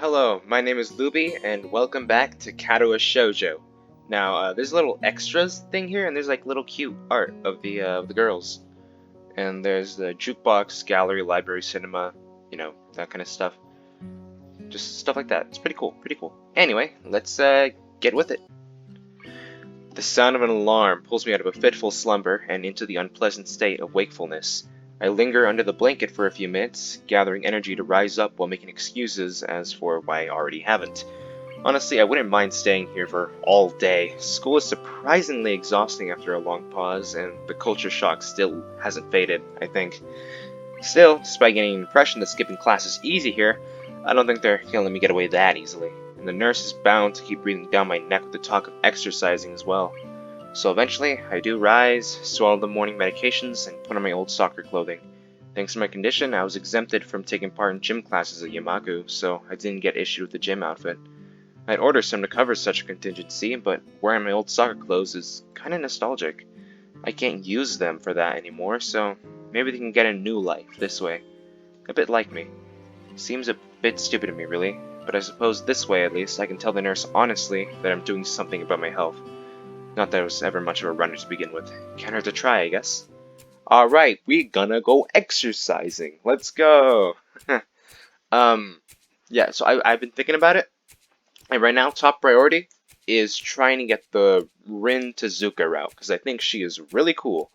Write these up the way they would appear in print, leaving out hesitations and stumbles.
Hello, my name is Luby, and welcome back to Katawa Shoujo. Now, there's a little extras thing here, and there's like little cute art of the girls. And there's the jukebox, gallery, library, cinema, that kind of stuff. Just stuff like that. It's pretty cool, pretty cool. Anyway, let's get with it. The sound of an alarm pulls me out of a fitful slumber and into the unpleasant state of wakefulness. I linger under the blanket for a few minutes, gathering energy to rise up while making excuses as for why I already haven't. Honestly, I wouldn't mind staying here for all day. School is surprisingly exhausting after a long pause, and the culture shock still hasn't faded, I think. Still, despite getting an impression that skipping class is easy here, I don't think they're gonna let me get away that easily, and the nurse is bound to keep breathing down my neck with the talk of exercising as well. So eventually, I do rise, swallow the morning medications, and put on my old soccer clothing. Thanks to my condition, I was exempted from taking part in gym classes at Yamaku, so I didn't get issued with the gym outfit. I'd ordered some to cover such a contingency, but wearing my old soccer clothes is kinda nostalgic. I can't use them for that anymore, so maybe they can get a new life this way. A bit like me. Seems a bit stupid of me, really, but I suppose this way at least I can tell the nurse honestly that I'm doing something about my health. Not that I was ever much of a runner to begin with. Can't hurt to try, I guess. Alright, we gonna go exercising. Let's go! Yeah, so I've been thinking about it. And right now, top priority is trying to get the Rin Tezuka route, because I think she is really cool.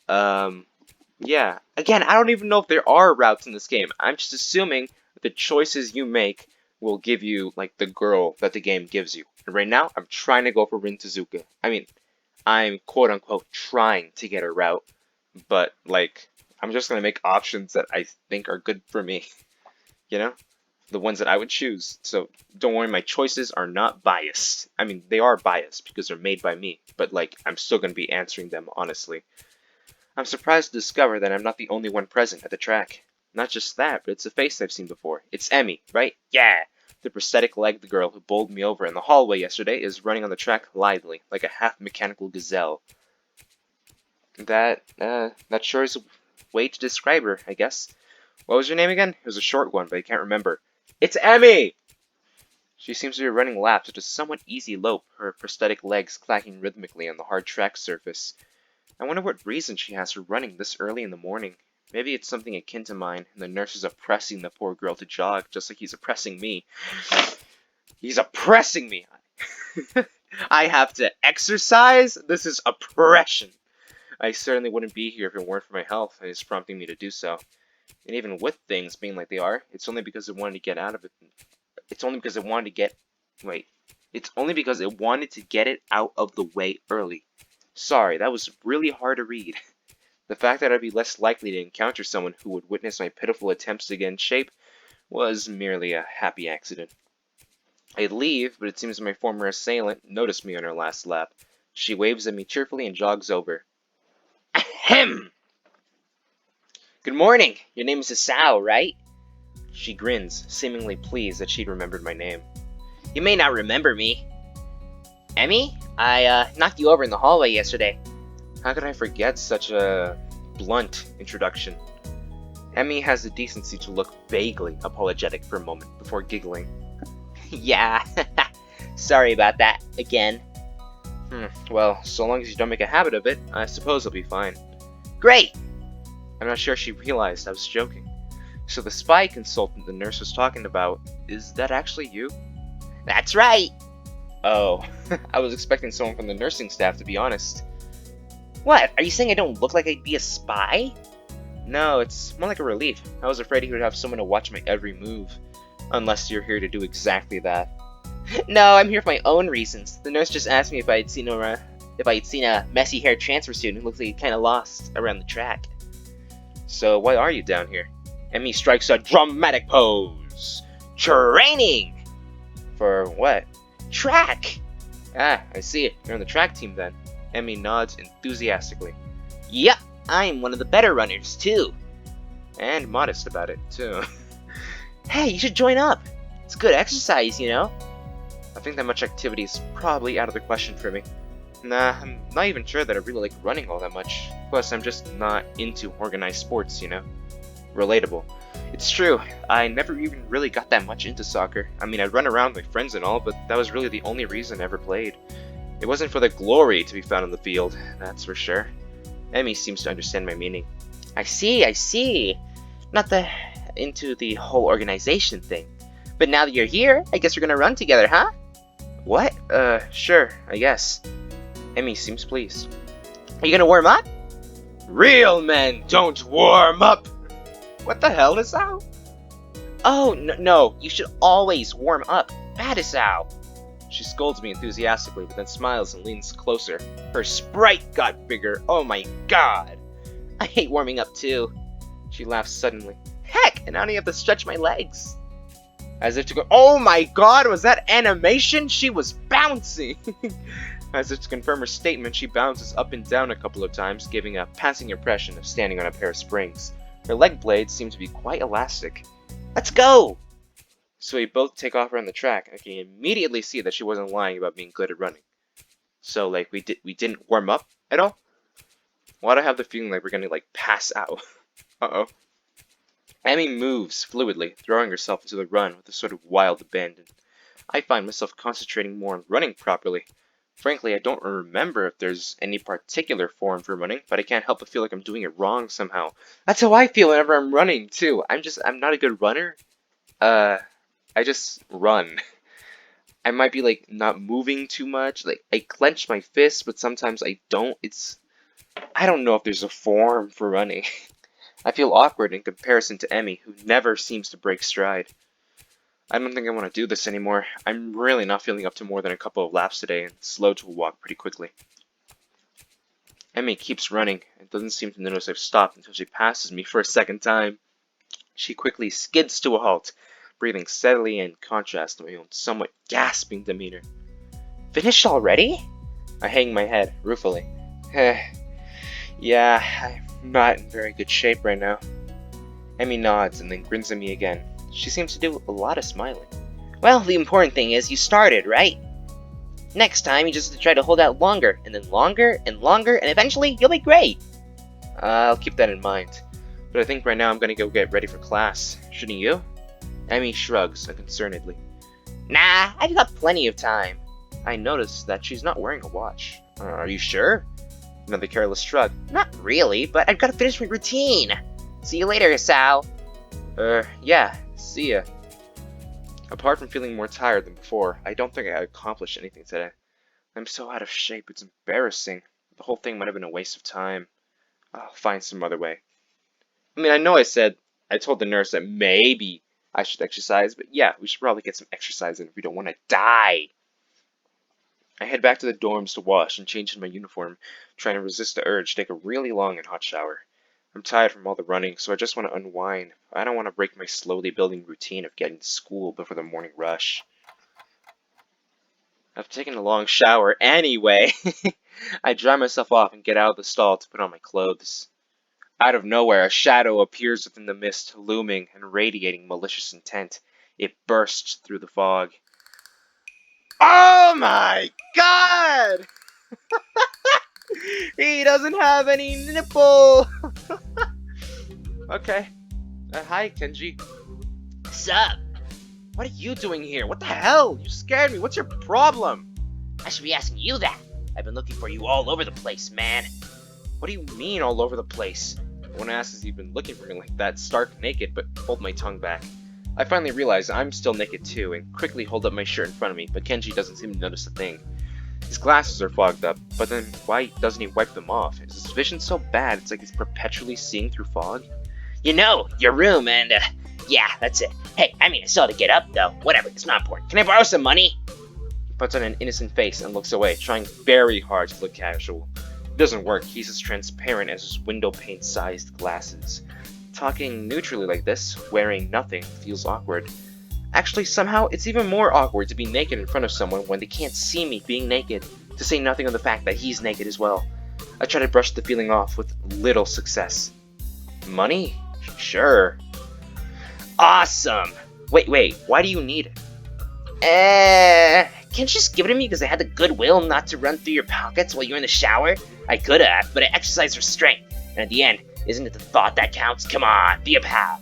Yeah. Again, I don't even know if there are routes in this game. I'm just assuming that the choices you make will give you, like, the girl that the game gives you. And right now, I'm trying to go for Rin Tezuka. I mean, I'm quote-unquote trying to get a route, but, like, I'm just gonna make options that I think are good for me. You know? The ones that I would choose. So, don't worry, my choices are not biased. I mean, they are biased because they're made by me, but, like, I'm still gonna be answering them honestly. I'm surprised to discover that I'm not the only one present at the track. Not just that, but it's a face I've seen before. It's Emmy, right? Yeah! The prosthetic-legged girl who bowled me over in the hallway yesterday is running on the track lithely, like a half-mechanical gazelle. That sure is a way to describe her, I guess. What was your name again? It was a short one, but I can't remember. It's Emmy! She seems to be running laps at a somewhat easy lope, her prosthetic legs clacking rhythmically on the hard track surface. I wonder what reason she has for running this early in the morning. Maybe it's something akin to mine, and the nurse is oppressing the poor girl to jog, just like he's oppressing me. He's oppressing me! I have to exercise? This is oppression! I certainly wouldn't be here if it weren't for my health, and it's prompting me to do so. And even with things being like they are, it's only because it wanted to get out of it. It's only because it wanted to get... Wait. It's only because it wanted to get it out of the way early. Sorry, that was really hard to read. The fact that I'd be less likely to encounter someone who would witness my pitiful attempts to get in shape was merely a happy accident. I leave, but it seems my former assailant noticed me on her last lap. She waves at me cheerfully and jogs over. Ahem! Good morning! Your name is Asao, right? She grins, seemingly pleased that she'd remembered my name. You may not remember me. Emmy? I knocked you over in the hallway yesterday. How could I forget such a blunt introduction? Emmy has the decency to look vaguely apologetic for a moment before giggling. Yeah, sorry about that, again. Well, so long as you don't make a habit of it, I suppose I'll be fine. Great! I'm not sure she realized I was joking. So the spy consultant the nurse was talking about, is that actually you? That's right! Oh, I was expecting someone from the nursing staff, to be honest. What? Are you saying I don't look like I'd be a spy? No, it's more like a relief. I was afraid he would have someone to watch my every move. Unless you're here to do exactly that. No, I'm here for my own reasons. The nurse just asked me if I'd seen a messy-haired transfer student who looked like he kinda lost around the track. So why are you down here? Emmy strikes a dramatic pose. Training! For what? Track! Ah, I see it. You're on the track team then. Emmy nods enthusiastically. Yep, I'm one of the better runners, too. And modest about it, too. Hey, you should join up. It's good exercise, you know? I think that much activity is probably out of the question for me. Nah, I'm not even sure that I really like running all that much. Plus, I'm just not into organized sports, you know? Relatable. It's true, I never even really got that much into soccer. I mean, I'd run around with my friends and all, but that was really the only reason I ever played. It wasn't for the glory to be found on the field, that's for sure. Emmy seems to understand my meaning. I see, I see. Not into the whole organization thing. But now that you're here, I guess we're gonna run together, huh? What? Sure, I guess. Emmy seems pleased. Are you gonna warm up? Real men don't warm up! What the hell is that? Oh, no, you should always warm up. That is how. She scolds me enthusiastically, but then smiles and leans closer. Her sprite got bigger. Oh my god. I hate warming up too. She laughs suddenly. Heck, and I only have to stretch my legs. As if to go, oh my god, was that animation? She was bouncing. As if to confirm her statement, she bounces up and down a couple of times, giving a passing impression of standing on a pair of springs. Her leg blades seem to be quite elastic. Let's go! So we both take off around the track, and I can immediately see that she wasn't lying about being good at running. So, like, we didn't warm up at all? Why do I have the feeling like we're gonna, like, pass out? Uh-oh. Emmy moves fluidly, throwing herself into the run with a sort of wild abandon. I find myself concentrating more on running properly. Frankly, I don't remember if there's any particular form for running, but I can't help but feel like I'm doing it wrong somehow. That's how I feel whenever I'm running, too. I'm not a good runner. I just run. I might be, like, not moving too much. Like, I clench my fists, but sometimes I don't. I don't know if there's a form for running. I feel awkward in comparison to Emmy, who never seems to break stride. I don't think I want to do this anymore. I'm really not feeling up to more than a couple of laps today, and slow to a walk pretty quickly. Emmy keeps running, and doesn't seem to notice I've stopped until she passes me for a second time. She quickly skids to a halt, breathing steadily in contrast to my own somewhat gasping demeanor. Finished already? I hang my head, ruefully. Yeah, I'm not in very good shape right now. Emmy nods and then grins at me again. She seems to do a lot of smiling. Well, the important thing is you started, right? Next time you just try to hold out longer, and then longer, and longer, and eventually you'll be great. I'll keep that in mind. But I think right now I'm gonna go get ready for class. Shouldn't you? Emmy shrugs unconcernedly. Nah, I've got plenty of time. I notice that she's not wearing a watch. Are you sure? Another careless shrug. Not really, but I've got to finish my routine. See you later, Sal. Yeah, see ya. Apart from feeling more tired than before, I don't think I accomplished anything today. I'm so out of shape, it's embarrassing. The whole thing might have been a waste of time. I'll find some other way. I mean, I know I told the nurse that maybe I should exercise, but yeah, we should probably get some exercise in if we don't want to die. I head back to the dorms to wash and change into my uniform, trying to resist the urge to take a really long and hot shower. I'm tired from all the running, so I just want to unwind. I don't want to break my slowly building routine of getting to school before the morning rush. I've taken a long shower anyway. I dry myself off and get out of the stall to put on my clothes. Out of nowhere, a shadow appears within the mist, looming and radiating malicious intent. It bursts through the fog. Oh my god! He doesn't have any nipple! Okay. Hi, Kenji. Sup? What are you doing here? What the hell? You scared me. What's your problem? I should be asking you that. I've been looking for you all over the place, man. What do you mean all over the place? I won't ask if you've been looking for me like that, stark naked, but hold my tongue back. I finally realize I'm still naked too, and quickly hold up my shirt in front of me, but Kenji doesn't seem to notice a thing. His glasses are fogged up, but then why doesn't he wipe them off? Is his vision so bad it's like he's perpetually seeing through fog? You know, your room and, yeah, that's it. Hey, I mean, I still have to get up, though. Whatever, it's not important. Can I borrow some money? He puts on an innocent face and looks away, trying very hard to look casual. It doesn't work. He's as transparent as his window pane-sized glasses. Talking neutrally like this, wearing nothing, feels awkward. Actually, somehow, it's even more awkward to be naked in front of someone when they can't see me being naked, to say nothing of the fact that he's naked as well. I try to brush the feeling off with little success. Money? Sure. Awesome! Wait, why do you need it? Can't you just give it to me because I had the goodwill not to run through your pockets while you're in the shower? I could have, but I exercised restraint, and at the end, Isn't it the thought that counts? Come on, be a pal.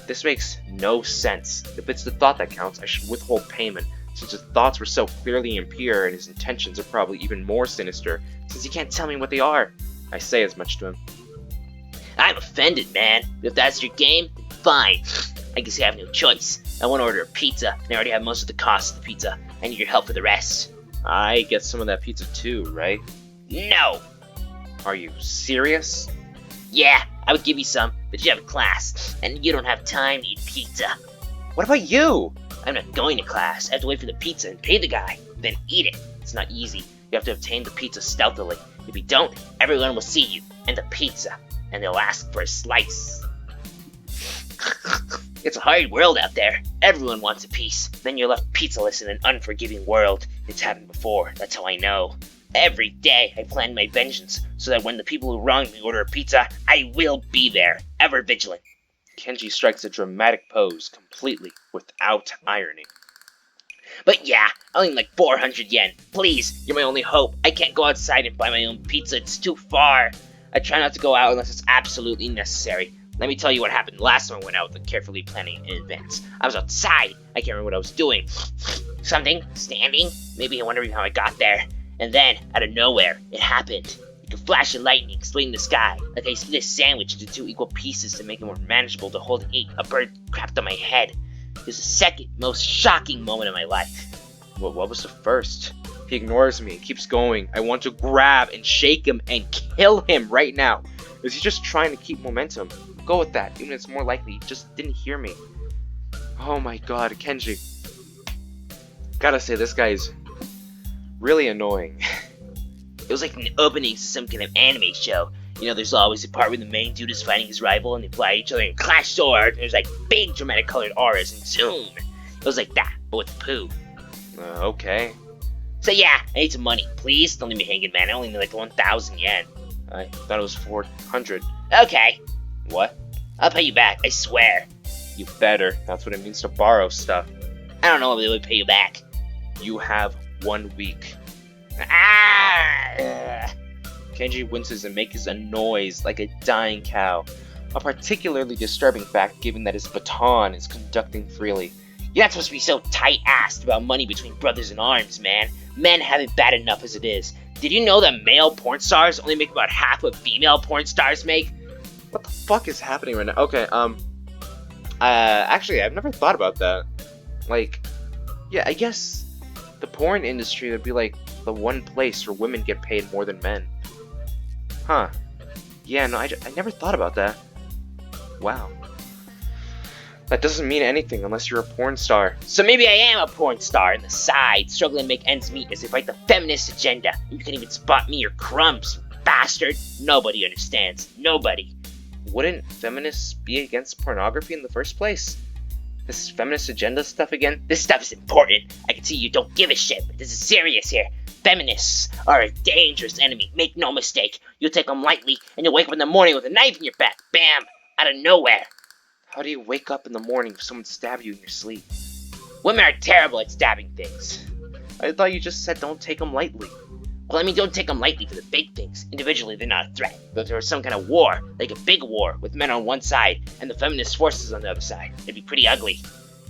This makes no sense. If it's the thought that counts, I should withhold payment, since his thoughts were so clearly impure and his intentions are probably even more sinister, since he can't tell me what they are. I say as much to him. I'm offended, man. But if that's your game, then fine. I guess I have no choice. I want to order a pizza, and I already have most of the cost of the pizza. I need your help for the rest. I get some of that pizza too, right? No! Are you serious? Yeah, I would give you some, but you have a class, and you don't have time to eat pizza. What about you? I'm not going to class. I have to wait for the pizza and pay the guy, then eat it. It's not easy. You have to obtain the pizza stealthily. If you don't, everyone will see you and the pizza, and they'll ask for a slice. It's a hard world out there. Everyone wants a piece. Then you're left pizzaless in an unforgiving world. It's happened before. That's how I know. Every day I plan my vengeance so that when the people who wronged me order a pizza, I will be there, ever vigilant. Kenji strikes a dramatic pose, completely without irony. But yeah, I only like 400 yen. Please, you're my only hope. I can't go outside and buy my own pizza. It's too far. I try not to go out unless it's absolutely necessary. Let me tell you what happened last time I went out with carefully planning in advance. I was outside. I can't remember what I was doing. Something? Standing? Maybe I'm wondering how I got there. And then, out of nowhere, it happened. Like a flash of lightning splitting the sky. Like I split a sandwich into 2 equal pieces to make it more manageable to hold and eat. A bird crapped on my head. It was the second most shocking moment of my life. Well, what was the first? He ignores me and keeps going. I want to grab and shake him and kill him right now. Is he just trying to keep momentum? Go with that, even if it's more likely he just didn't hear me. Oh my god, Kenji. Gotta say, this guy is really annoying. It was like an opening to some kind of anime show. You know, there's always a part where the main dude is fighting his rival and they fly at each other and clash swords. And there's like big dramatic colored auras and zoom. It was like that, but with poo. Okay. So yeah, I need some money. Please don't leave me hanging, man. I only need like 1,000 yen. I thought it was 400. Okay. What? I'll pay you back, I swear. You better. That's what it means to borrow stuff. I don't know if they would pay you back. You have 1 week. Ah! Kenji winces and makes a noise like a dying cow. A particularly disturbing fact given that his baton is conducting freely. You're not supposed to be so tight-assed about money between brothers in arms, man. Men have it bad enough as it is. Did you know that male porn stars only make about half what female porn stars make? What the fuck is happening right now? Okay, actually, I've never thought about that. Like, yeah, I guess the porn industry would be like the one place where women get paid more than men. Huh. Yeah, no, I never thought about that. Wow. That doesn't mean anything unless you're a porn star. So maybe I am a porn star on the side, struggling to make ends meet as they fight the feminist agenda. And you can't even spot me or crumbs, you bastard. Nobody understands. Nobody. Wouldn't feminists be against pornography in the first place? This feminist agenda stuff again? This stuff is important. I can see you don't give a shit, but this is serious here. Feminists are a dangerous enemy. Make no mistake. You'll take them lightly, and you'll wake up in the morning with a knife in your back. Bam! Out of nowhere. How do you wake up in the morning if someone stabbed you in your sleep? Women are terrible at stabbing things. I thought you just said don't take them lightly. Well, I mean, don't take them lightly for the big things. Individually, they're not a threat. But if there was some kind of war, like a big war, with men on one side and the feminist forces on the other side, it'd be pretty ugly.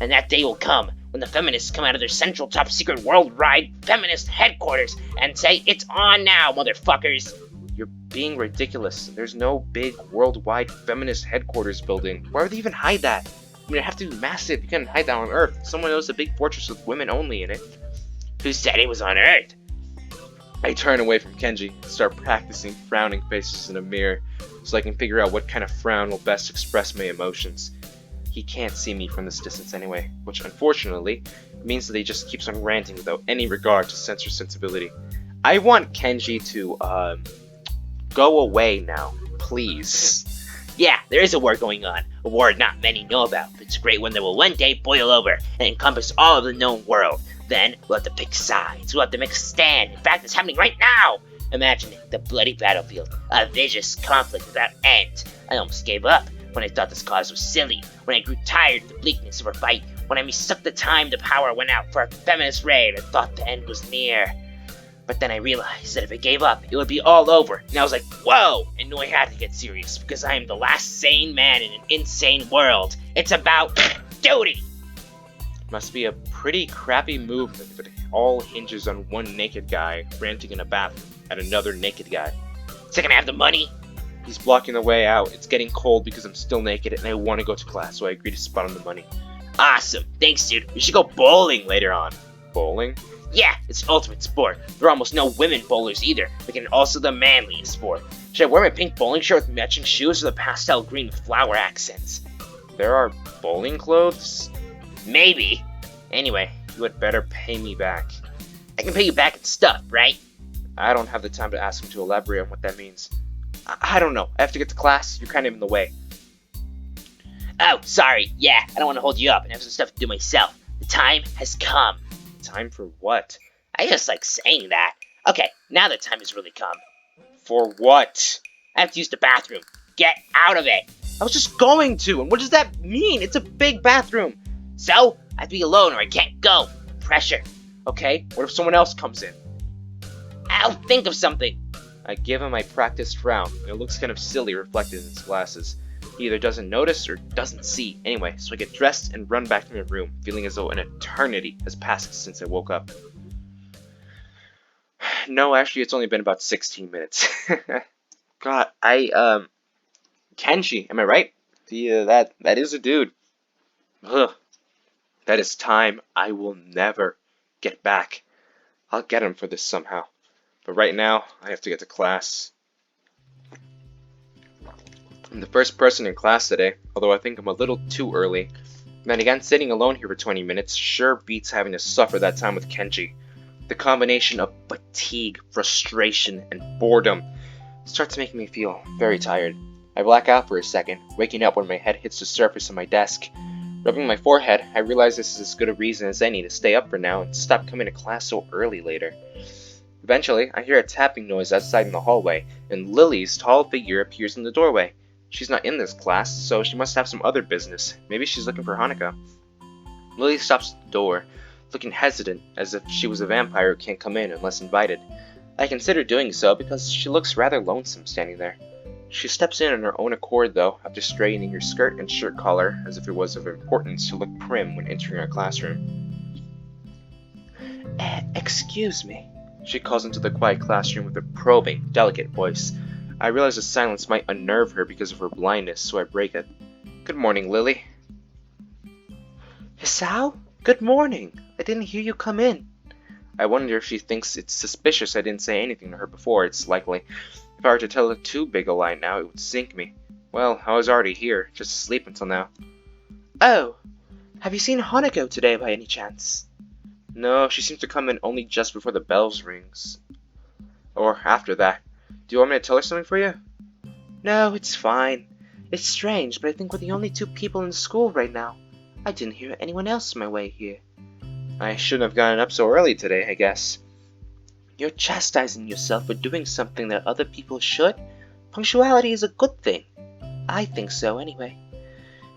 And that day will come when the feminists come out of their central top secret worldwide feminist headquarters and say, "It's on now, motherfuckers." You're being ridiculous. There's no big worldwide feminist headquarters building. Why would they even hide that? I mean, it'd have to be massive. You couldn't hide that on Earth. Someone knows a big fortress with women only in it. Who said it was on Earth? I turn away from Kenji and start practicing frowning faces in a mirror so I can figure out what kind of frown will best express my emotions. He can't see me from this distance anyway, which unfortunately means that he just keeps on ranting without any regard to censor sensibility. I want Kenji to, go away now, please. Yeah, there is a war going on. A war not many know about, but it's a great one that will one day boil over and encompass all of the known world. Then we'll have to pick sides. We'll have to make a stand. In fact, it's happening right now. Imagine it, the bloody battlefield, a vicious conflict without end. I almost gave up when I thought this cause was silly, when I grew tired of the bleakness of our fight, when I mistook the time the power went out for a feminist raid and thought the end was near. But then I realized that if I gave up, it would be all over. And I was like, whoa! I knew I had to get serious because I am the last sane man in an insane world. It's about duty! Must be a pretty crappy move if it all hinges on one naked guy ranting in a bathroom at another naked guy. So can I have the money? He's blocking the way out. It's getting cold because I'm still naked and I want to go to class, so I agree to spot on the money. Awesome. Thanks, dude. We should go bowling later on. Bowling? Yeah, it's ultimate sport. There are almost no women bowlers either, making it also the manliest sport. Should I wear my pink bowling shirt with matching shoes or the pastel green with flower accents? There are bowling clothes? Maybe. Anyway, you had better pay me back. I can pay you back in stuff, right? I don't have the time to ask him to elaborate on what that means. I don't know. I have to get to class. You're kind of in the way. Oh, sorry. Yeah, I don't want to hold you up and have some stuff to do myself. The time has come. Time for what? I just like saying that. Okay, now the time has really come. For what? I have to use the bathroom. Get out of it. I was just going to, and what does that mean? It's a big bathroom. So, I have to be alone or I can't go. Pressure. Okay, what if someone else comes in? I'll think of something. I give him my practiced frown, and it looks kind of silly reflected in his glasses. He either doesn't notice or doesn't see. Anyway, so I get dressed and run back to my room, feeling as though an eternity has passed since I woke up. No, actually, it's only been about 16 minutes. God, Kenshi, am I right? That is a dude. Ugh. That is time I will never get back. I'll get him for this somehow. But right now, I have to get to class. I'm the first person in class today, although I think I'm a little too early. Then again, sitting alone here for 20 minutes sure beats having to suffer that time with Kenji. The combination of fatigue, frustration, and boredom starts making me feel very tired. I black out for a second, waking up when my head hits the surface of my desk. Rubbing my forehead, I realize this is as good a reason as any to stay up for now and stop coming to class so early later. Eventually, I hear a tapping noise outside in the hallway, and Lily's tall figure appears in the doorway. She's not in this class, so she must have some other business. Maybe she's looking for Hanukkah. Lily stops at the door, looking hesitant, as if she was a vampire who can't come in unless invited. I consider doing so because she looks rather lonesome standing there. She steps in on her own accord, though, after straightening her skirt and shirt collar as if it was of importance to look prim when entering our classroom. Excuse me, she calls into the quiet classroom with a probing, delicate voice. I realize the silence might unnerve her because of her blindness, so I break it. Good morning, Lily. Hisao? Good morning. I didn't hear you come in. I wonder if she thinks it's suspicious I didn't say anything to her before. It's likely. If I were to tell her too big a lie now, it would sink me. Well, I was already here, just asleep until now. Oh, have you seen Hanako today by any chance? No, she seems to come in only just before the bells rings. Or after that. Do you want me to tell her something for you? No, it's fine. It's strange, but I think we're the only two people in the school right now. I didn't hear anyone else on my way here. I shouldn't have gotten up so early today, I guess. You're chastising yourself for doing something that other people should. Punctuality is a good thing. I think so, anyway.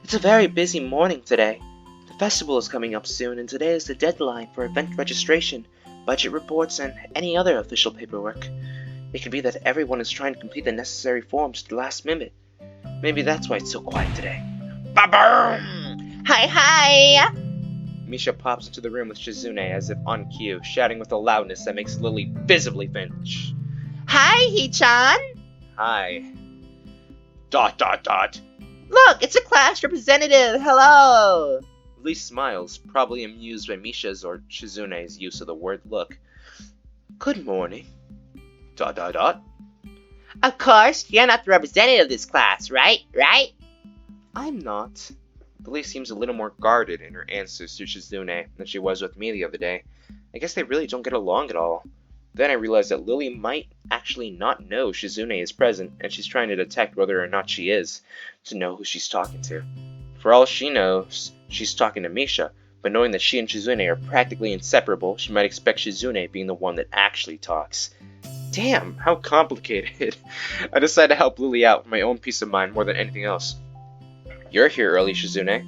It's a very busy morning today. The festival is coming up soon, and today is the deadline for event registration, budget reports, and any other official paperwork. It could be that everyone is trying to complete the necessary forms to the last minute. Maybe that's why it's so quiet today. Ba-boom! Hi! Misha pops into the room with Shizune as if on cue, shouting with a loudness that makes Lily visibly flinch. Hi, Hee-chan! Hi. ... Look, it's a class representative! Hello! Lily smiles, probably amused by Misha's or Shizune's use of the word look. Good morning. ... Of course, you're not the representative of this class, right? I'm not. Lily seems a little more guarded in her answers to Shizune than she was with me the other day. I guess they really don't get along at all. Then I realize that Lily might actually not know Shizune is present, and she's trying to detect whether or not she is, to know who she's talking to. For all she knows, she's talking to Misha, but knowing that she and Shizune are practically inseparable, she might expect Shizune being the one that actually talks. Damn, how complicated. I decided to help Lily out for my own peace of mind more than anything else. You're here early, Shizune. ...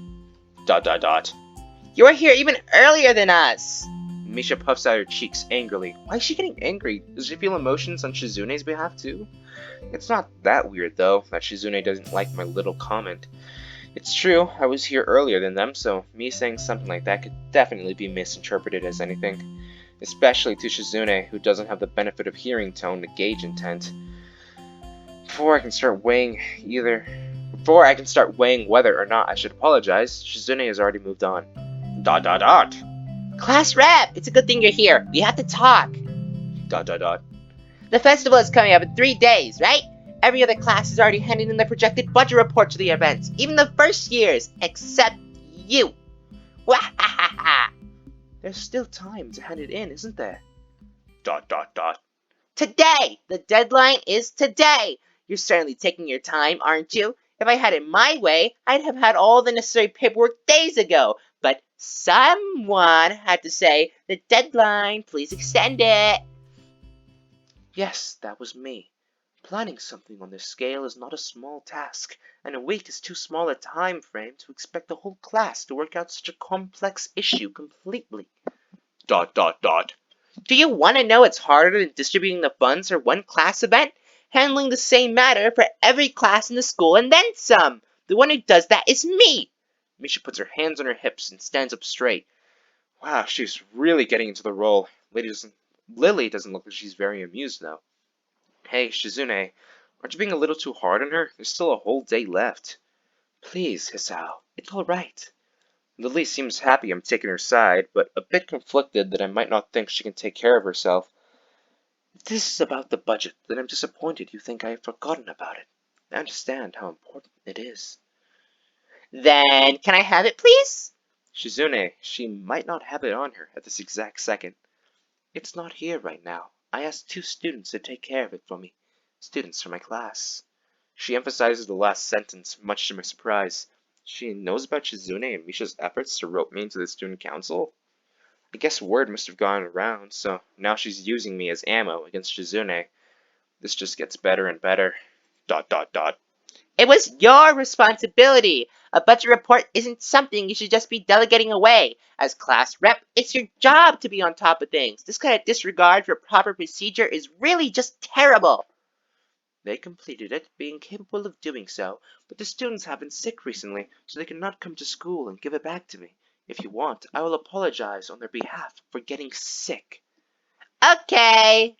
You're here even earlier than us. Misha puffs out her cheeks angrily. Why is she getting angry? Does she feel emotions on Shizune's behalf too? It's not that weird though, that Shizune doesn't like my little comment. It's true, I was here earlier than them, so me saying something like that could definitely be misinterpreted as anything. Especially to Shizune, who doesn't have the benefit of hearing tone to gauge intent. Before I can start weighing whether or not I should apologize, Shizune has already moved on. Dot dot dot. Class rep, it's a good thing you're here. We have to talk. Dot dot dot. The festival is coming up in 3 days, right? Every other class is already handing in their projected budget report to the events, even the first years, except you. Wahahaha! There's still time to hand it in, isn't there? Dot dot dot. Today! The deadline is today! You're certainly taking your time, aren't you? If I had it my way, I'd have had all the necessary paperwork days ago. But someone had to say, the deadline, please extend it. Yes, that was me. Planning something on this scale is not a small task, and a week is too small a time frame to expect the whole class to work out such a complex issue completely. Dot dot dot. Do you want to know it's harder than distributing the funds for one class event? Handling the same matter for every class in the school and then some. The one who does that is me. Misha puts her hands on her hips and stands up straight. Wow, she's really getting into the role. Lily doesn't look like she's very amused though. Hey, Shizune, aren't you being a little too hard on her? There's still a whole day left. Please, Hisao, it's alright. Lily seems happy I'm taking her side, but a bit conflicted that I might not think she can take care of herself. If this is about the budget, then I'm disappointed you think I have forgotten about it. I understand how important it is. Then, can I have it, please? Shizune, she might not have it on her at this exact second. It's not here right now. I asked 2 students to take care of it for me. Students from my class. She emphasizes the last sentence, much to my surprise. She knows about Shizune and Misha's efforts to rope me into the student council? I guess word must have gone around, so now she's using me as ammo against Shizune. This just gets better and better. Dot dot dot. It was your responsibility. A budget report isn't something you should just be delegating away. As class rep, it's your job to be on top of things. This kind of disregard for proper procedure is really just terrible. They completed it, being capable of doing so, but the students have been sick recently, so they cannot come to school and give it back to me. If you want, I will apologize on their behalf for getting sick. Okay.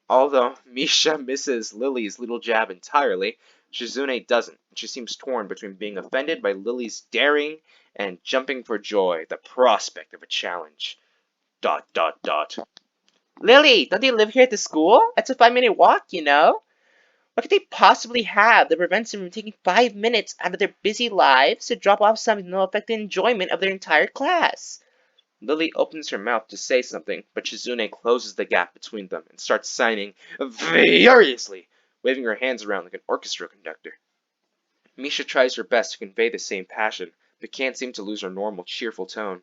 Although Misha misses Lily's little jab entirely, Shizune doesn't. She seems torn between being offended by Lily's daring and jumping for joy, the prospect of a challenge. Dot dot dot. Lily, don't they live here at the school? That's a 5-minute walk, you know. What could they possibly have that prevents them from taking 5 minutes out of their busy lives to drop off something that will affect the enjoyment of their entire class? Lily opens her mouth to say something, but Shizune closes the gap between them and starts signing furiously, waving her hands around like an orchestra conductor. Misha tries her best to convey the same passion, but can't seem to lose her normal cheerful tone.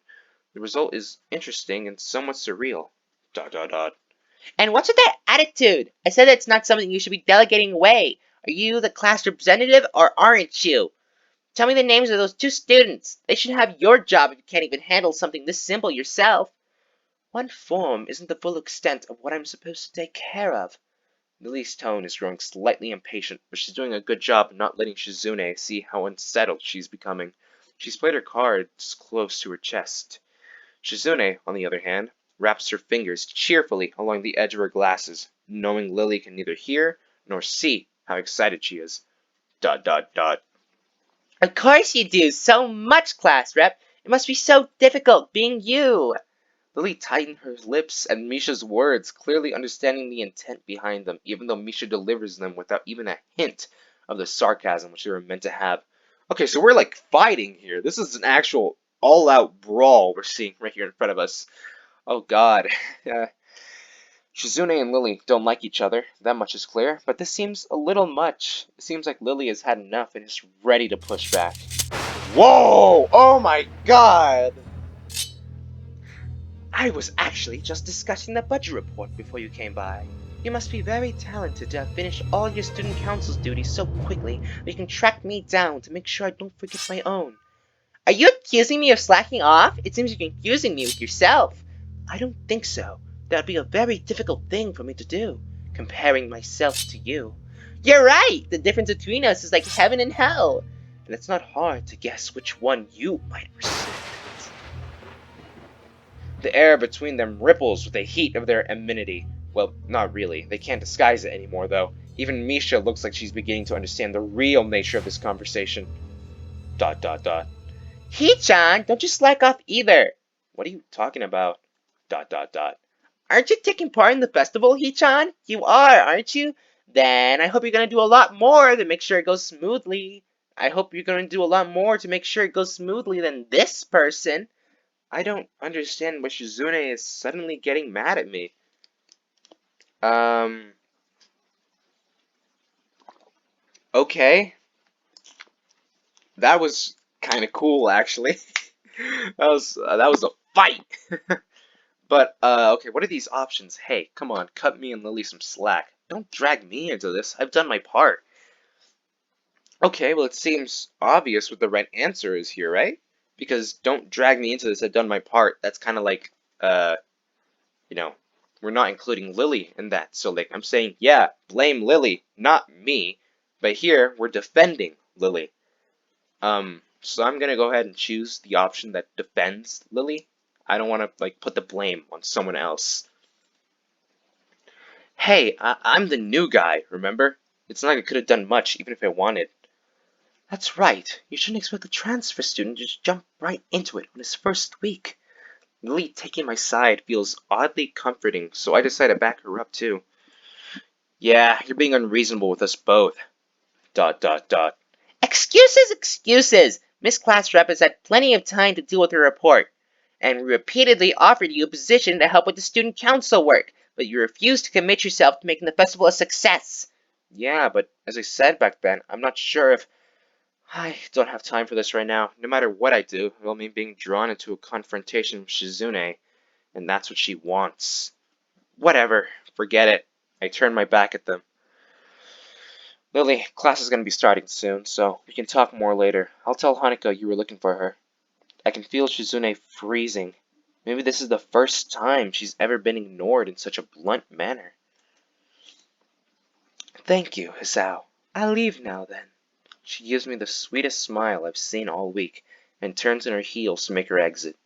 The result is interesting and somewhat surreal. Dot dot dot. And what's with that attitude? I said it's not something you should be delegating away. Are you the class representative or aren't you? Tell me the names of those 2 students. They should have your job if you can't even handle something this simple yourself. One form isn't the full extent of what I'm supposed to take care of. Lily's tone is growing slightly impatient, but she's doing a good job of not letting Shizune see how unsettled she's becoming. She's played her cards close to her chest. Shizune, on the other hand, wraps her fingers cheerfully along the edge of her glasses, knowing Lily can neither hear nor see how excited she is. Dot dot dot. Of course you do. So much, class rep. It must be so difficult being you. Lily tightened her lips at Misha's words, clearly understanding the intent behind them, even though Misha delivers them without even a hint of the sarcasm which they were meant to have. Okay, so we're like fighting here. This is an actual all-out brawl we're seeing right here in front of us. Oh god. Shizune and Lily don't like each other, that much is clear, but this seems a little much. It seems like Lily has had enough and is ready to push back. Whoa! Oh my god! I was actually just discussing the budget report before you came by. You must be very talented to have finished all your student council's duties so quickly that you can track me down to make sure I don't forget my own. Are you accusing me of slacking off? It seems you're confusing me with yourself. I don't think so. That would be a very difficult thing for me to do, comparing myself to you. You're right! The difference between us is like heaven and hell. And it's not hard to guess which one you might receive. The air between them ripples with the heat of their enmity. Well, not really. They can't disguise it anymore, though. Even Misha looks like she's beginning to understand the real nature of this conversation. ... Hee-chan, don't you slack off either. What are you talking about? ... Aren't you taking part in the festival, Hee-chan? You are, aren't you? Then I hope you're gonna do a lot more to make sure it goes smoothly. I hope you're gonna do a lot more to make sure it goes smoothly than this person. I don't understand why Shizune is suddenly getting mad at me. Okay. That was kind of cool, actually. that was a fight. But okay, what are these options? Hey, come on, cut me and Lily some slack. Don't drag me into this. I've done my part. Okay, well it seems obvious what the right answer is here, right? Because don't drag me into this. I've done my part. That's kind of like you know, we're not including Lily in that. So like I'm saying, yeah, blame Lily, not me. But here we're defending Lily. So I'm gonna go ahead and choose the option that defends Lily. I don't want to like put the blame on someone else. Hey, I'm the new guy, remember? It's not like I could have done much, even if I wanted. That's right. You shouldn't expect a transfer student to just jump right into it on his first week. Lily taking my side feels oddly comforting, so I decide to back her up too. Yeah, you're being unreasonable with us both. ... Excuses, excuses! Miss Class Rep has had plenty of time to deal with her report, and we repeatedly offered you a position to help with the student council work, but you refused to commit yourself to making the festival a success. Yeah, but as I said back then, I'm not sure if... I don't have time for this right now. No matter what I do, it will mean being drawn into a confrontation with Shizune, and that's what she wants. Whatever, forget it. I turn my back at them. Lily, class is going to be starting soon, so we can talk more later. I'll tell Hanuka you were looking for her. I can feel Shizune freezing. Maybe this is the first time she's ever been ignored in such a blunt manner. Thank you, Hisao. I'll leave now then. She gives me the sweetest smile I've seen all week and turns in her heels to make her exit.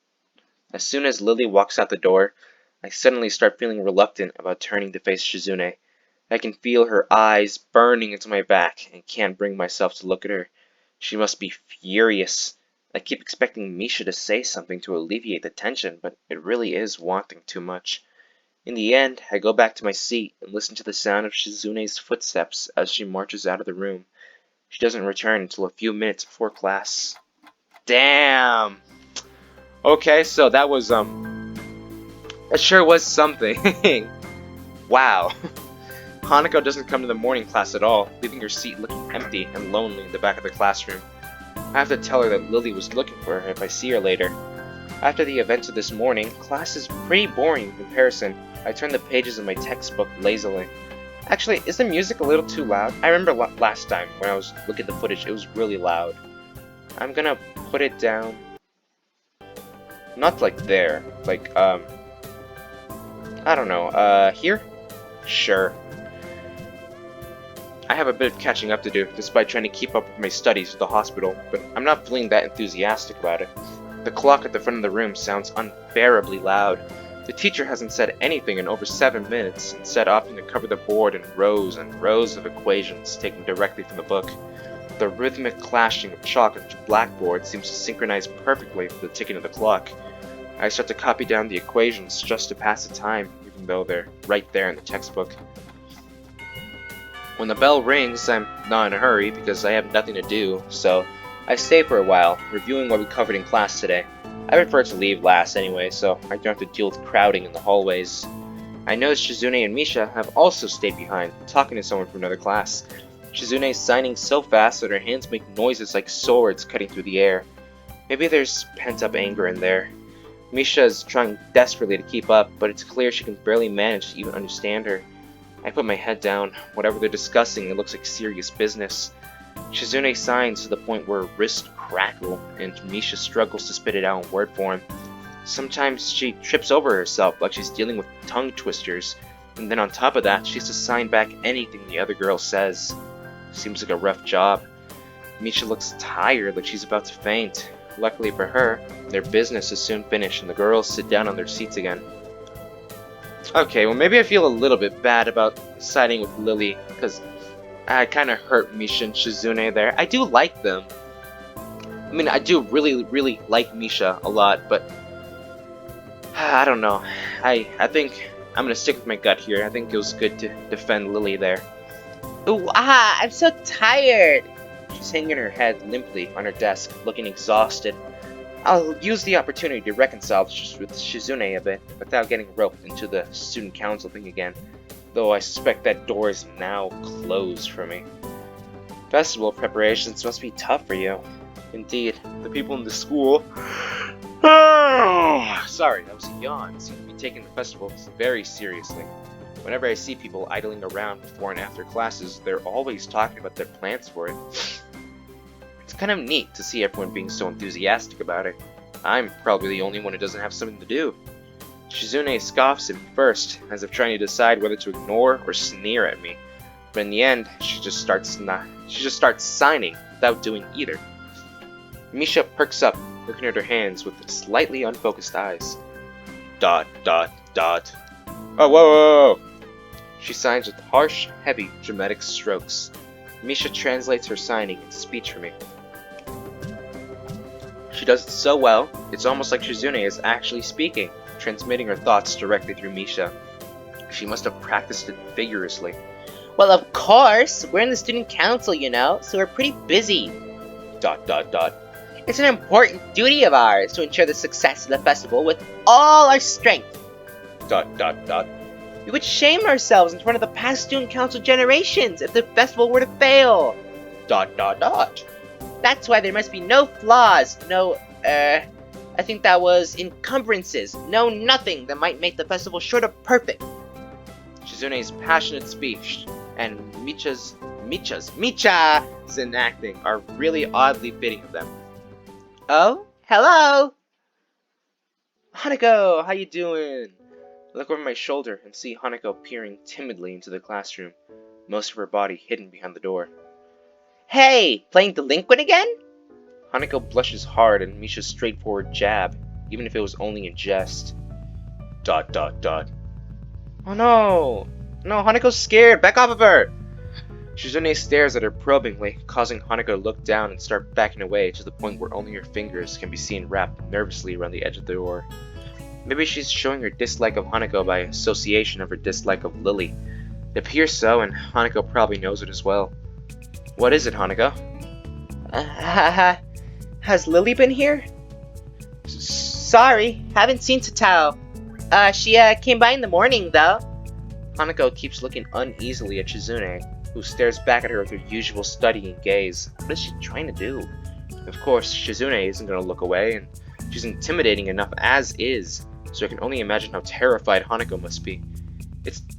As soon as Lily walks out the door, I suddenly start feeling reluctant about turning to face Shizune. I can feel her eyes burning into my back and can't bring myself to look at her. She must be furious. I keep expecting Misha to say something to alleviate the tension, but it really is wanting too much. In the end, I go back to my seat and listen to the sound of Shizune's footsteps as she marches out of the room. She doesn't return until a few minutes before class. Damn! Okay, so that was, that sure was something. Wow. Hanako doesn't come to the morning class at all, leaving her seat looking empty and lonely in the back of the classroom. I have to tell her that Lily was looking for her if I see her later. After the events of this morning, class is pretty boring in comparison. I turn the pages of my textbook lazily. Actually, is the music a little too loud? I remember last time when I was looking at the footage, it was really loud. I'm gonna put it down. Not like there. Like, I don't know. Here? Sure. I have a bit of catching up to do, despite trying to keep up with my studies at the hospital, but I'm not feeling that enthusiastic about it. The clock at the front of the room sounds unbearably loud. The teacher hasn't said anything in over 7 minutes, instead opting to cover the board in rows and rows of equations taken directly from the book. The rhythmic clashing of chalk on the blackboard seems to synchronize perfectly with the ticking of the clock. I start to copy down the equations just to pass the time, even though they're right there in the textbook. When the bell rings, I'm not in a hurry because I have nothing to do, so I stay for a while, reviewing what we covered in class today. I prefer to leave last anyway, so I don't have to deal with crowding in the hallways. I notice Shizune and Misha have also stayed behind, talking to someone from another class. Shizune is signing so fast that her hands make noises like swords cutting through the air. Maybe there's pent-up anger in there. Misha is trying desperately to keep up, but it's clear she can barely manage to even understand her. I put my head down. Whatever they're discussing, it looks like serious business. Shizune signs to the point where her wrists crackle, and Misha struggles to spit it out in word form. Sometimes she trips over herself like she's dealing with tongue twisters, and then on top of that, she has to sign back anything the other girl says. Seems like a rough job. Misha looks tired, like she's about to faint. Luckily for her, their business is soon finished and the girls sit down on their seats again. Okay, well maybe I feel a little bit bad about siding with Lily, because I kind of hurt Misha and Shizune there. I do like them. I mean, I do really like Misha a lot, but I don't know. I think I'm gonna stick with my gut here. I think it was good to defend Lily there. Ooh, I'm so tired. She's hanging her head limply on her desk, looking exhausted. I'll use the opportunity to reconcile with Shizune a bit, without getting roped into the student council thing again, though I suspect that door is now closed for me. Festival preparations must be tough for you. Indeed, the people in the school... Sorry, that was a yawn. Seem to be taking the festival very seriously. Whenever I see people idling around before and after classes, they're always talking about their plans for it. It's kind of neat to see everyone being so enthusiastic about it. I'm probably the only one who doesn't have something to do. Shizune scoffs at first, as if trying to decide whether to ignore or sneer at me. But in the end, she just starts signing without doing either. Misha perks up, looking at her hands with slightly unfocused eyes. Dot, dot, dot. Oh, whoa, whoa, whoa! She signs with harsh, heavy, dramatic strokes. Misha translates her signing into speech for me. She does it so well, it's almost like Shizune is actually speaking, transmitting her thoughts directly through Misha. She must have practiced it vigorously. Well, of course. We're in the student council, you know, so we're pretty busy. Dot, dot, dot. It's an important duty of ours to ensure the success of the festival with all our strength. Dot, dot, dot. We would shame ourselves in front of the past student council generations if the festival were to fail. Dot, dot, dot. That's why there must be no flaws, I think that was encumbrances, no nothing that might make the festival short of perfect. Shizune's passionate speech and Micha's acting are really oddly fitting of them. Oh, hello! Hanako, how you doing? I look over my shoulder and see Hanako peering timidly into the classroom, most of her body hidden behind the door. Hey, playing delinquent again? Hanako blushes hard at Misha's straightforward jab, even if it was only in jest. Dot, dot, dot. Oh no! No, Hanako's scared! Back off of her! Shizune stares at her probingly, causing Hanako to look down and start backing away to the point where only her fingers can be seen wrapped nervously around the edge of the door. Maybe she's showing her dislike of Hanako by association of her dislike of Lily. It appears so, and Hanako probably knows it as well. What is it, Hanako? Has Lily been here? Sorry, haven't seen Tatao. She came by in the morning, though. Hanako keeps looking uneasily at Shizune, who stares back at her with her usual studying gaze. What is she trying to do? Of course, Shizune isn't going to look away, and she's intimidating enough as is, so I can only imagine how terrified Hanako must be.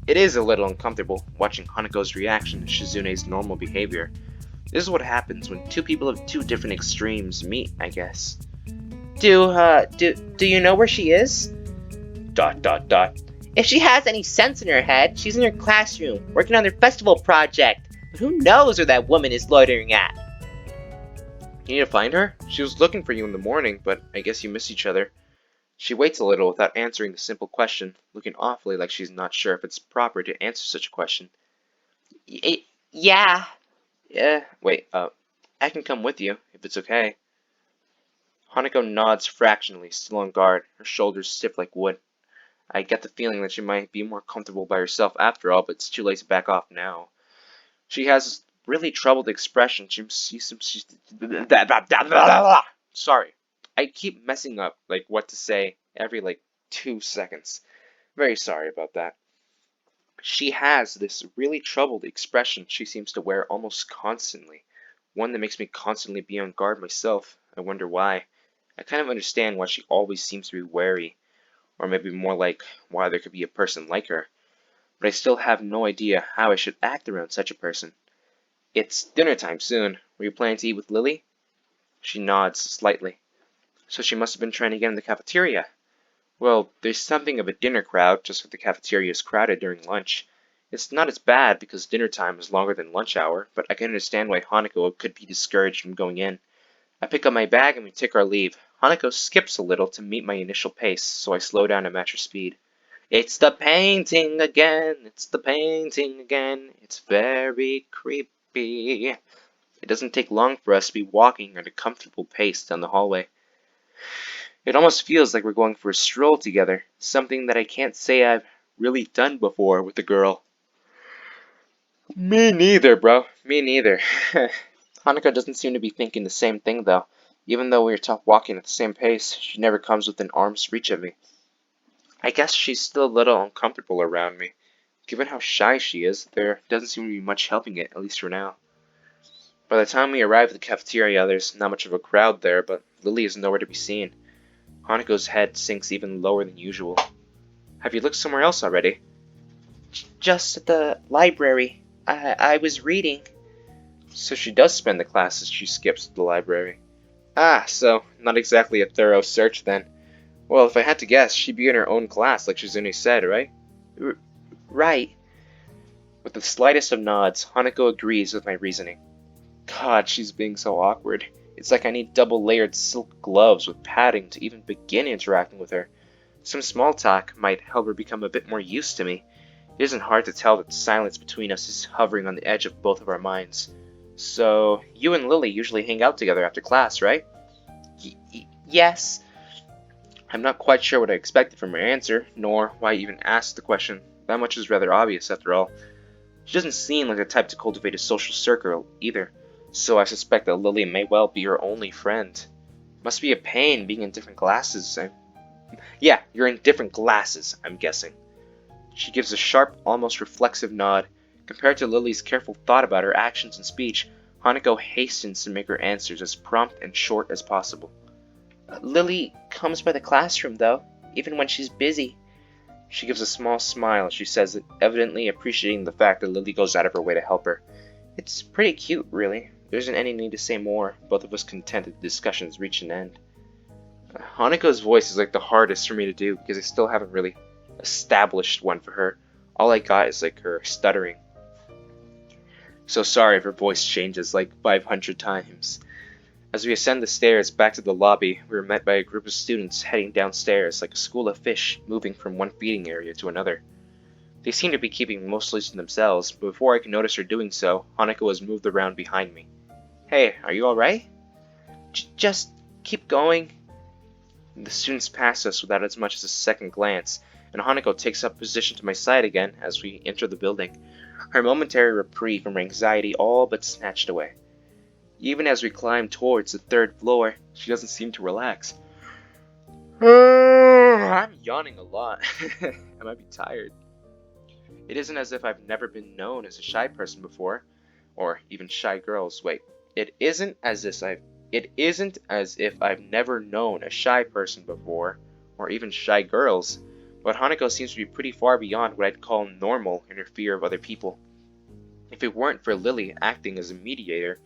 It is a little uncomfortable watching Hanako's reaction to Shizune's normal behavior. This is what happens when two people of two different extremes meet, I guess. Do you know where she is? Dot, dot, dot. If she has any sense in her head, she's in her classroom, working on their festival project. But who knows where that woman is loitering at? You need to find her? She was looking for you in the morning, but I guess you missed each other. She waits a little without answering the simple question, looking awfully like she's not sure if it's proper to answer such a question. Yeah. Yeah, wait, I can come with you, if it's okay. Hanako nods fractionally, still on guard, her shoulders stiff like wood. I get the feeling that she might be more comfortable by herself after all, but it's too late to back off now. She has this really troubled expression. Sorry. I keep messing up, like, what to say every, 2 seconds. Very sorry about that. She has this really troubled expression she seems to wear almost constantly. One that makes me constantly be on guard myself. I wonder why. I kind of understand why she always seems to be wary. Or maybe more like why there could be a person like her. But I still have no idea how I should act around such a person. It's dinner time soon. Were you planning to eat with Lily? She nods slightly. So she must have been trying to get in the cafeteria. Well, there's something of a dinner crowd, just like the cafeteria is crowded during lunch. It's not as bad because dinner time is longer than lunch hour, but I can understand why Hanako could be discouraged from going in. I pick up my bag and we take our leave. Hanako skips a little to meet my initial pace, so I slow down to match her speed. It's the painting again, it's the painting again, it's very creepy. It doesn't take long for us to be walking at a comfortable pace down the hallway. It almost feels like we're going for a stroll together, something that I can't say I've really done before with a girl. Me neither, bro. Me neither. Hanukkah doesn't seem to be thinking the same thing, though. Even though we are walking at the same pace, she never comes within arm's reach of me. I guess she's still a little uncomfortable around me. Given how shy she is, there doesn't seem to be much helping it, at least for now. By the time we arrive at the cafeteria, there's not much of a crowd there, but Lily is nowhere to be seen. Hanako's head sinks even lower than usual. Have you looked somewhere else already? Just at the library. I was reading. So she does spend the classes she skips at the library. Ah, so not exactly a thorough search then. Well, if I had to guess, she'd be in her own class, like Shizune said, right? Right. With the slightest of nods, Hanako agrees with my reasoning. God, she's being so awkward. It's like I need double-layered silk gloves with padding to even begin interacting with her. Some small talk might help her become a bit more used to me. It isn't hard to tell that the silence between us is hovering on the edge of both of our minds. So, you and Lily usually hang out together after class, right? Yes. I'm not quite sure what I expected from her answer, nor why I even asked the question. That much is rather obvious, after all. She doesn't seem like the type to cultivate a social circle, either, so I suspect that Lily may well be her only friend. Must be a pain being in different classes. Yeah, you're in different classes, I'm guessing. She gives a sharp, almost reflexive nod. Compared to Lily's careful thought about her actions and speech, Hanako hastens to make her answers as prompt and short as possible. Lily comes by the classroom, though, even when she's busy. She gives a small smile as she says it, evidently appreciating the fact that Lily goes out of her way to help her. It's pretty cute, really. There isn't any need to say more, both of us content that the discussions reach an end. Hanako's voice is like the hardest for me to do because I still haven't really established one for her. All I got is like her stuttering. So sorry if her voice changes like 500 times. As we ascend the stairs back to the lobby, we are met by a group of students heading downstairs like a school of fish moving from one feeding area to another. They seem to be keeping mostly to themselves, but before I can notice her doing so, Hanako has moved around behind me. Hey, are you alright? Just keep going. The students pass us without as much as a second glance, and Hanako takes up position to my side again as we enter the building, her momentary reprieve from her anxiety all but snatched away. Even as we climb towards the third floor, she doesn't seem to relax. I'm yawning a lot. I might be tired. It isn't as if I've never been known as a shy person before, or even shy girls. Wait, it isn't as if I've never known a shy person before, or even shy girls, but Hanako seems to be pretty far beyond what I'd call normal in her fear of other people. If it weren't for Lily acting as a mediator,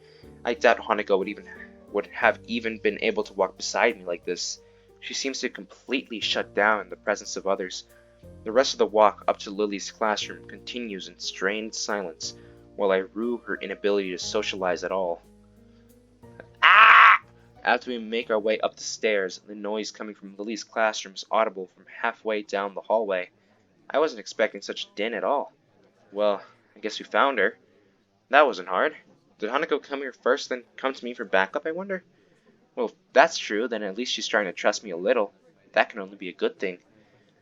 I doubt Hanako would have even been able to walk beside me like this. She seems to completely shut down in the presence of others. The rest of the walk up to Lily's classroom continues in strained silence, while I rue her inability to socialize at all. Ah! After we make our way up the stairs, the noise coming from Lily's classroom is audible from halfway down the hallway. I wasn't expecting such a din at all. Well, I guess we found her. That wasn't hard. Did Hanako come here first, then come to me for backup, I wonder? Well, if that's true, then at least she's trying to trust me a little. That can only be a good thing.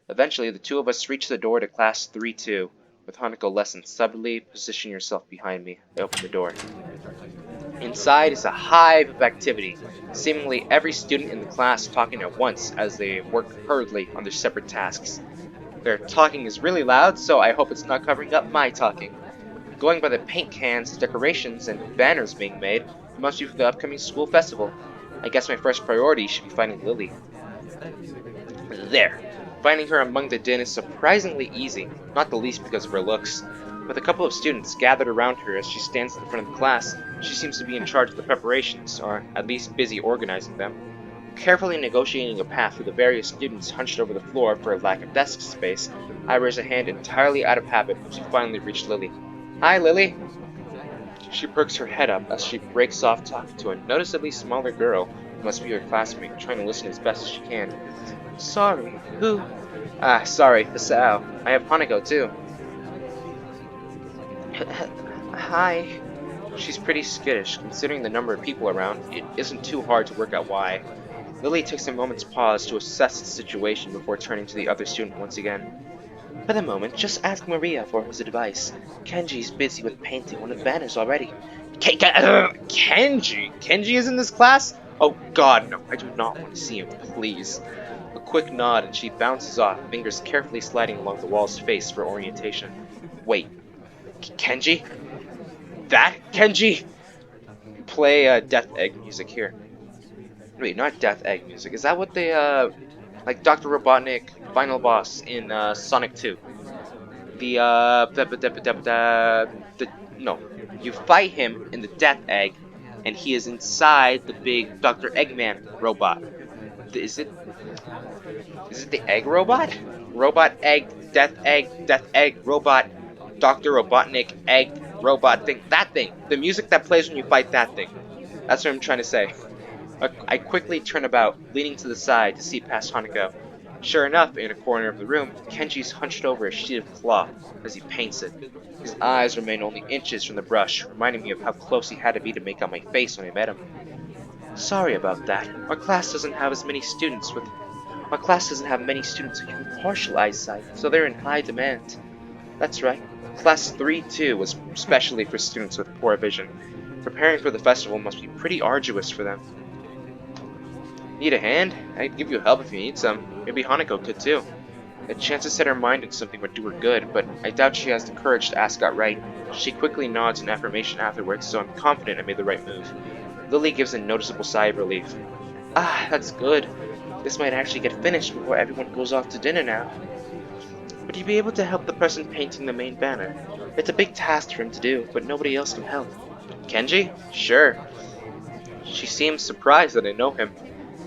Eventually, the two of us reach the door to class 3-2. With Hanako less than subtly positioning herself behind me, I open the door. Inside is a hive of activity, seemingly every student in the class talking at once as they work hurriedly on their separate tasks. Their talking is really loud, so I hope it's not covering up my talking. Going by the paint cans, decorations, and banners being made, it must be for the upcoming school festival. I guess my first priority should be finding Lily. There. Finding her among the din is surprisingly easy, not the least because of her looks. With a couple of students gathered around her as she stands in front of the class, she seems to be in charge of the preparations, or at least busy organizing them. Carefully negotiating a path through the various students hunched over the floor for a lack of desk space, I raised a hand entirely out of habit when she finally reached Lily. Hi, Lily! She perks her head up as she breaks off talking to a noticeably smaller girl who must be her classmate, trying to listen as best as she can. Sorry, who? Ah, sorry, Hisao. I have Hanako too. Hi. She's pretty skittish, considering the number of people around. It isn't too hard to work out why. Lily takes a moment's pause to assess the situation before turning to the other student once again. For the moment, just ask Maria for his advice. Kenji's busy with painting one of the banners already. Kenji? Kenji is in this class? Oh god, no, I do not want to see him, please. A quick nod and she bounces off, fingers carefully sliding along the wall's face for orientation. Wait, Kenji? That Kenji? Play Death Egg music here. Wait, not Death Egg music. Is that what they, like Dr. Robotnik, final boss in Sonic 2? No. You fight him in the Death Egg, and he is inside the big Dr. Eggman robot. Is it the Egg Robot? Robot Egg, Death Egg, Robot, Dr. Robotnik, Egg, Robot thing. That thing. The music that plays when you fight that thing. That's what I'm trying to say. I quickly turn about, leaning to the side to see past Hanako. Sure enough, in a corner of the room, Kenji's hunched over a sheet of cloth as he paints it. His eyes remain only inches from the brush, reminding me of how close he had to be to make out my face when I met him. Sorry about that. Our class doesn't have many students with even partial eyesight, so they're in high demand. That's right. Class 3-2 was specially for students with poor vision. Preparing for the festival must be pretty arduous for them. Need a hand? I'd give you help if you need some. Maybe Hanako could too. A chance to set her mind on something would do her good, but I doubt she has the courage to ask outright. She quickly nods in affirmation afterwards, so I'm confident I made the right move. Lily gives a noticeable sigh of relief. Ah, that's good. This might actually get finished before everyone goes off to dinner now. Would you be able to help the person painting the main banner? It's a big task for him to do, but nobody else can help. Kenji? Sure. She seems surprised that I know him.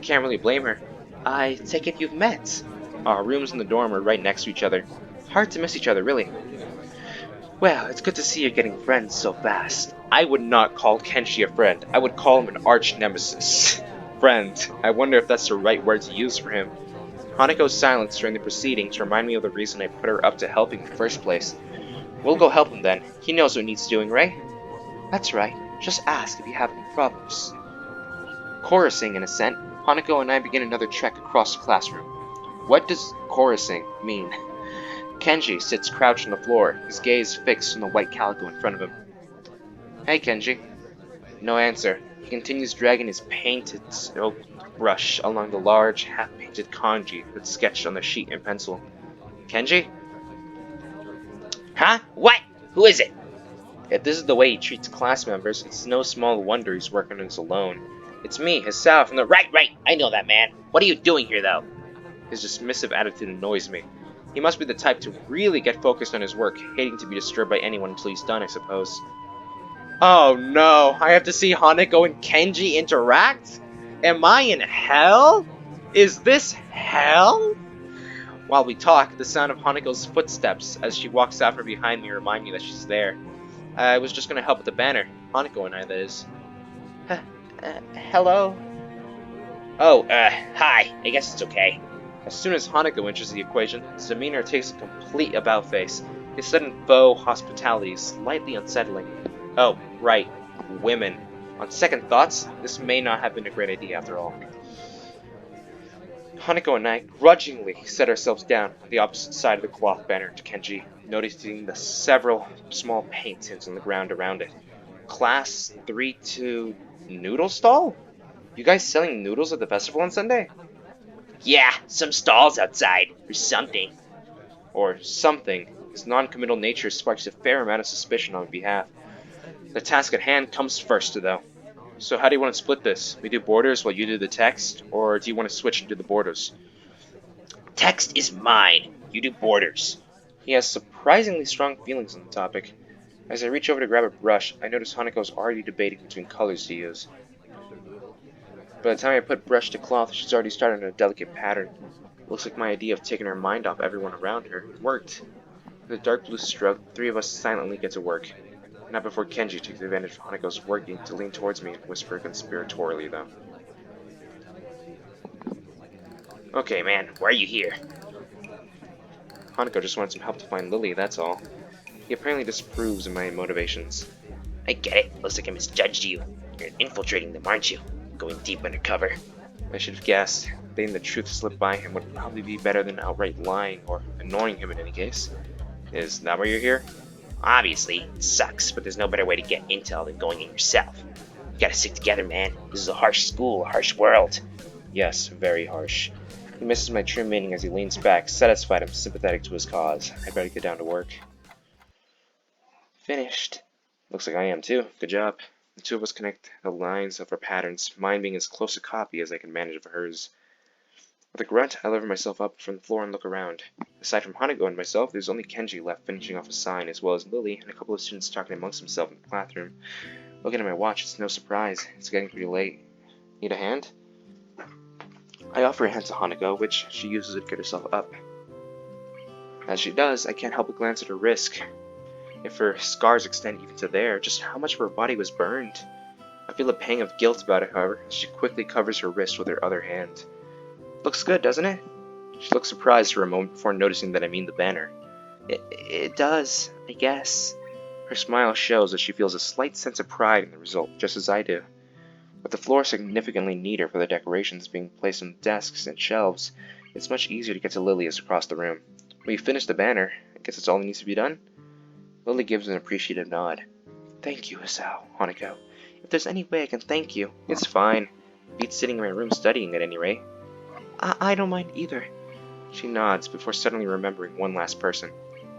Can't really blame her. I take it you've met. Our rooms in the dorm are right next to each other. Hard to miss each other, really. Well, it's good to see you're getting friends so fast. I would not call Kenshi a friend. I would call him an arch nemesis. Friend. I wonder if that's the right word to use for him. Hanako's silence during the proceedings remind me of the reason I put her up to helping in the first place. We'll go help him then. He knows what needs doing, right? That's right. Just ask if you have any problems. Chorusing in assent, Hanako and I begin another trek across the classroom. What does chorusing mean? Kenji sits crouched on the floor, his gaze fixed on the white calico in front of him. Hey, Kenji. No answer. He continues dragging his painted brush along the large, half-painted kanji that's sketched on the sheet in pencil. Kenji? Huh? What? Who is it? If this is the way he treats class members, it's no small wonder he's working on this alone. It's me, Hisao from the— Right. I know that man. What are you doing here, though? His dismissive attitude annoys me. He must be the type to really get focused on his work, hating to be disturbed by anyone until he's done, I suppose. Oh no, I have to see Hanako and Kenji interact? Am I in hell? Is this hell? While we talk, the sound of Hanako's footsteps as she walks out from behind me remind me that she's there. I was just gonna help with the banner. Hanako and I, that is. Hello? Oh, hi. I guess it's okay. As soon as Hanako enters the equation, his demeanor takes a complete about-face. His sudden faux hospitality is slightly unsettling. Oh, right. Women. On second thoughts, this may not have been a great idea after all. Hanako and I grudgingly set ourselves down on the opposite side of the cloth banner to Kenji, noticing the several small paint tints on the ground around it. Class 3-2 noodle stall? You guys selling noodles at the festival on Sunday? Yeah, some stalls outside, or something. Or something. His non-committal nature sparks a fair amount of suspicion on my behalf. The task at hand comes first, though. So how do you want to split this? We do borders while you do the text, or do you want to switch and do the borders? Text is mine. You do borders. He has surprisingly strong feelings on the topic. As I reach over to grab a brush, I notice Hanako's already debating between colors to use. By the time I put brush to cloth, she's already started on a delicate pattern. Looks like my idea of taking her mind off everyone around her worked. With a dark blue stroke, the three of us silently get to work. Not before Kenji takes advantage of Hanako's working to lean towards me and whisper conspiratorially, though. Okay, man, why are you here? Hanako just wanted some help to find Lily, that's all. He apparently disapproves of my motivations. I get it. Looks like I misjudged you. You're infiltrating them, aren't you? Going deep undercover. I should have guessed. Letting the truth slip by him would probably be better than outright lying, or annoying him in any case. Is that why you're here? Obviously, it sucks, but there's no better way to get intel than going in yourself. You gotta stick together, man. This is a harsh school, a harsh world. Yes, very harsh. He misses my true meaning as he leans back, satisfied and sympathetic to his cause. I better get down to work. Finished. Looks like I am too. Good job. The two of us connect the lines of our patterns, mine being as close a copy as I can manage of hers. With a grunt, I lever myself up from the floor and look around. Aside from Hanako and myself, there's only Kenji left finishing off a sign, as well as Lily and a couple of students talking amongst themselves in the classroom. Looking at my watch, it's no surprise. It's getting pretty late. Need a hand? I offer a hand to Hanako, which she uses to get herself up. As she does, I can't help but glance at her wrist. If her scars extend even to there, just how much of her body was burned? I feel a pang of guilt about it, however, as she quickly covers her wrist with her other hand. Looks good, doesn't it? She looks surprised for a moment before noticing that I mean the banner. It does, I guess. Her smile shows that she feels a slight sense of pride in the result, just as I do. With the floor significantly neater for the decorations being placed on desks and shelves, it's much easier to get to Lily's across the room. We finished the banner. I guess that's all that needs to be done? Lily gives an appreciative nod. Thank you, Isao, Hanako. If there's any way I can thank you, it's fine. Beats sitting in my room studying at any rate. I don't mind either. She nods before suddenly remembering one last person.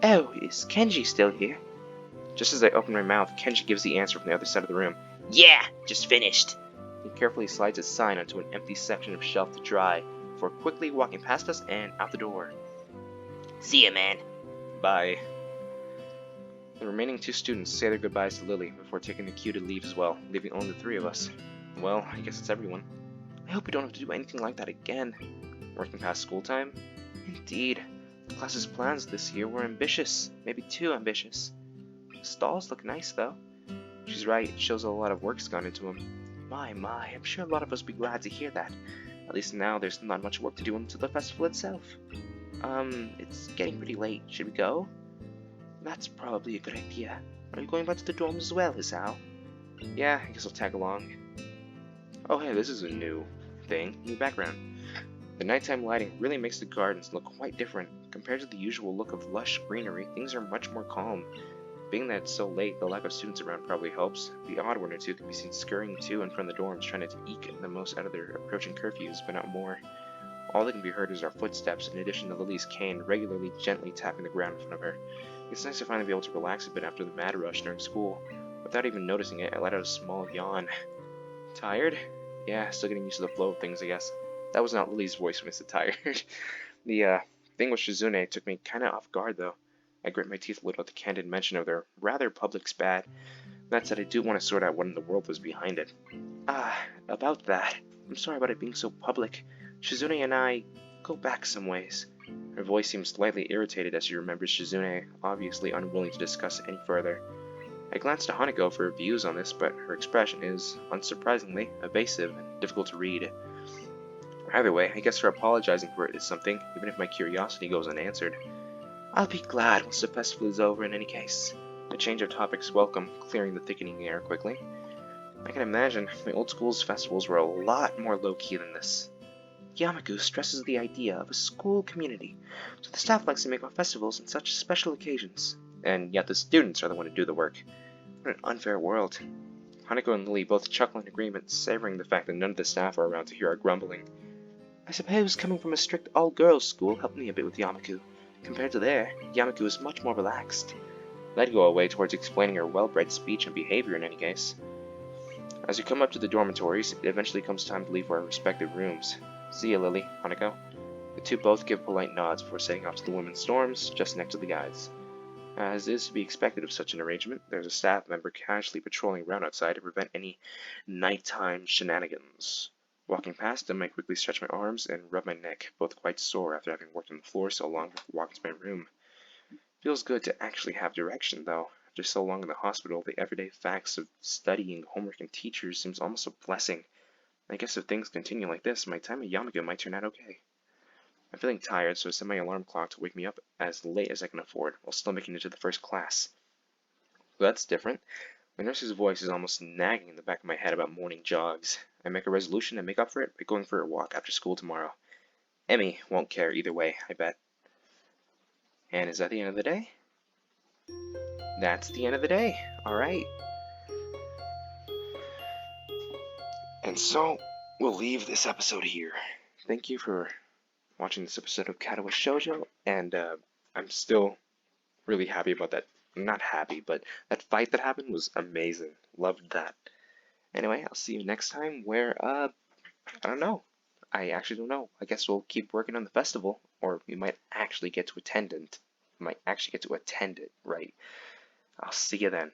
Oh, is Kenji still here? Just as I open my mouth, Kenji gives the answer from the other side of the room. Yeah, just finished. He carefully slides his sign onto an empty section of shelf to dry, before quickly walking past us and out the door. See ya, man. Bye. The remaining two students say their goodbyes to Lily before taking the cue to leave as well, leaving only the three of us. Well, I guess it's everyone. I hope we don't have to do anything like that again. Working past school time? Indeed. The class's plans this year were ambitious, maybe too ambitious. The stalls look nice, though. She's right, it shows a lot of work's gone into them. My, I'm sure a lot of us will be glad to hear that. At least now there's not much work to do until the festival itself. It's getting pretty late. Should we go? That's probably a good idea. Are you going back to the dorms as well, Isao? Yeah, I guess I'll tag along. Oh hey, this is a new thing, new background. The nighttime lighting really makes the gardens look quite different. Compared to the usual look of lush greenery, things are much more calm. Being that it's so late, the lack of students around probably helps. The odd one or two can be seen scurrying to and from the dorms, trying to eke the most out of their approaching curfews, but not more. All that can be heard is our footsteps, in addition to Lily's cane regularly gently tapping the ground in front of her. It's nice to finally be able to relax a bit after the mad rush during school. Without even noticing it, I let out a small yawn. Tired? Yeah, still getting used to the flow of things, I guess. That was not Lily's voice when I said tired. The thing with Shizune took me kinda off guard, though. I grit my teeth a little at the candid mention of their rather public spat. That said, I do want to sort out what in the world was behind it. About that. I'm sorry about it being so public. Shizune and I go back some ways. Her voice seems slightly irritated as she remembers Shizune, obviously unwilling to discuss it any further. I glanced at Hanako for her views on this, but her expression is, unsurprisingly, evasive and difficult to read. Either way, I guess her apologizing for it is something, even if my curiosity goes unanswered. I'll be glad once the festival is over in any case. A change of topic's welcome, clearing the thickening air quickly. I can imagine my old school's festivals were a lot more low-key than this. Yamaku stresses the idea of a school community, so the staff likes to make festivals on such special occasions. And yet the students are the one who do the work. What an unfair world. Hanako and Lily both chuckle in agreement, savoring the fact that none of the staff are around to hear our grumbling. I suppose coming from a strict all-girls school helped me a bit with Yamaku. Compared to there, Yamaku is much more relaxed. That'd go a way towards explaining her well-bred speech and behavior in any case. As we come up to the dormitories, it eventually comes time to leave our respective rooms. See ya, Lily, Hanako. The two both give polite nods before setting off to the women's dorms, just next to the guys. As is to be expected of such an arrangement, there's a staff member casually patrolling around outside to prevent any nighttime shenanigans. Walking past them, I quickly stretch my arms and rub my neck, both quite sore after having worked on the floor so long before walking to my room. Feels good to actually have direction, though. After so long in the hospital, the everyday facts of studying, homework, and teachers seems almost a blessing. I guess if things continue like this, my time at Yamaga might turn out okay. I'm feeling tired, so I set my alarm clock to wake me up as late as I can afford, while still making it to the first class. Well, that's different. My nurse's voice is almost nagging in the back of my head about morning jogs. I make a resolution to make up for it by going for a walk after school tomorrow. Emmy won't care either way, I bet. And is that the end of the day? That's the end of the day. Alright. And so, we'll leave this episode here. Thank you for watching this episode of Katawa Shoujo, and I'm still really happy about that. Not happy, but that fight that happened was amazing. Loved that. Anyway, I'll see you next time where, I don't know. I actually don't know. I guess we'll keep working on the festival, or we might actually get to attend it. Might actually get to attend it, right? I'll see you then.